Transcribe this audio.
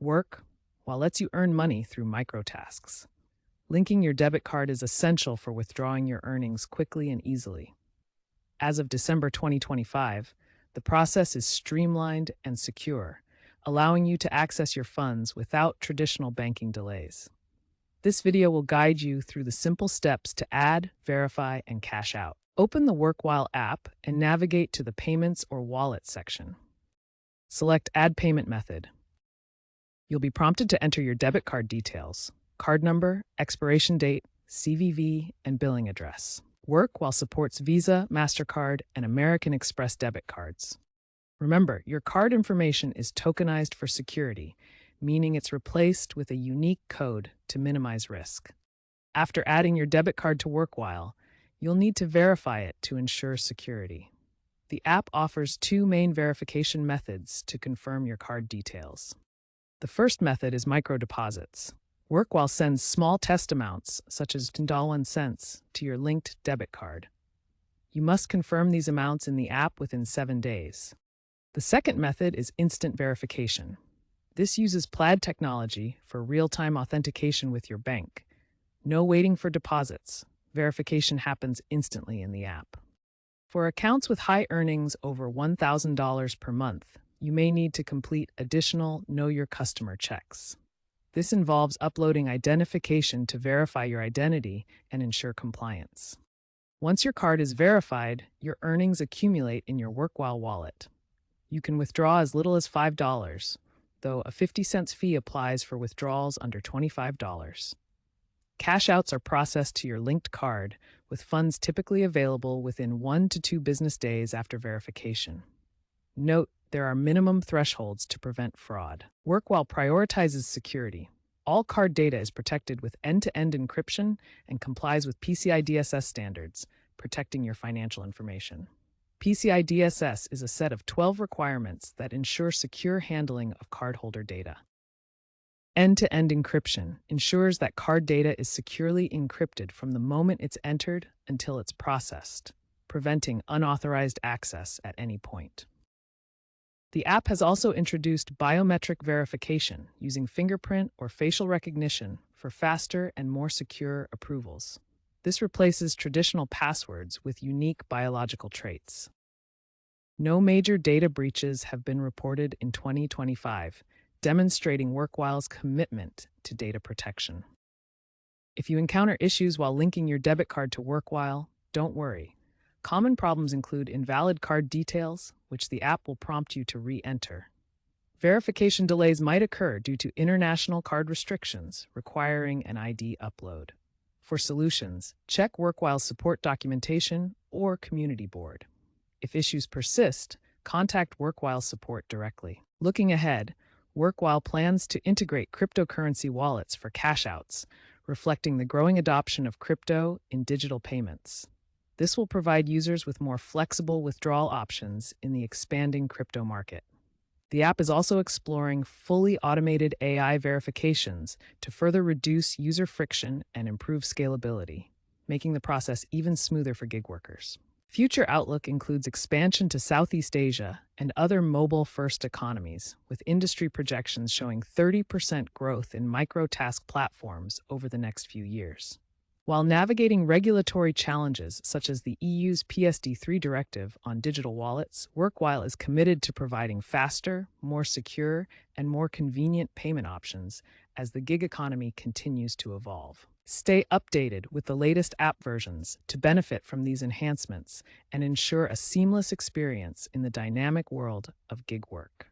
WorkWhile lets you earn money through microtasks. Linking your debit card is essential for withdrawing your earnings quickly and easily. As of December 2025, the process is streamlined and secure, allowing you to access your funds without traditional banking delays. This video will guide you through the simple steps to add, verify, and cash out. Open the WorkWhile app and navigate to the Payments or Wallet section. Select Add Payment Method. You'll be prompted to enter your debit card details, card number, expiration date, CVV, and billing address. WorkWhile supports Visa, MasterCard, and American Express debit cards. Remember, your card information is tokenized for security, meaning it's replaced with a unique code to minimize risk. After adding your debit card to WorkWhile, you'll need to verify it to ensure security. The app offers two main verification methods to confirm your card details. The first method is microdeposits. WorkWhile sends small test amounts, such as $1, to your linked debit card. You must confirm these amounts in the app within 7 days. The second method is instant verification. This uses Plaid technology for real-time authentication with your bank. No waiting for deposits. Verification happens instantly in the app. For accounts with high earnings over $1,000 per month, you may need to complete additional Know Your Customer checks. This involves uploading identification to verify your identity and ensure compliance. Once your card is verified, your earnings accumulate in your WorkWhile wallet. You can withdraw as little as $5, though a 50-cent fee applies for withdrawals under $25. Cash outs are processed to your linked card, with funds typically available within 1 to 2 business days after verification. Note, there are minimum thresholds to prevent fraud. WorkWhile prioritizes security. All card data is protected with end-to-end encryption and complies with PCI DSS standards, protecting your financial information. PCI DSS is a set of 12 requirements that ensure secure handling of cardholder data. End-to-end encryption ensures that card data is securely encrypted from the moment it's entered until it's processed, preventing unauthorized access at any point. The app has also introduced biometric verification using fingerprint or facial recognition for faster and more secure approvals. This replaces traditional passwords with unique biological traits. No major data breaches have been reported in 2025, demonstrating WorkWhile's commitment to data protection. If you encounter issues while linking your debit card to WorkWhile, don't worry. Common problems include invalid card details, which the app will prompt you to re-enter. Verification delays might occur due to international card restrictions requiring an ID upload. For solutions, check WorkWhile's support documentation or community board. If issues persist, contact WorkWhile support directly. Looking ahead, WorkWhile plans to integrate cryptocurrency wallets for cash outs, reflecting the growing adoption of crypto in digital payments. This will provide users with more flexible withdrawal options in the expanding crypto market. The app is also exploring fully automated AI verifications to further reduce user friction and improve scalability, making the process even smoother for gig workers. Future outlook includes expansion to Southeast Asia and other mobile-first economies, with industry projections showing 30% growth in micro-task platforms over the next few years. While navigating regulatory challenges such as the EU's PSD3 directive on digital wallets, WorkWhile is committed to providing faster, more secure, and more convenient payment options as the gig economy continues to evolve. Stay updated with the latest app versions to benefit from these enhancements and ensure a seamless experience in the dynamic world of gig work.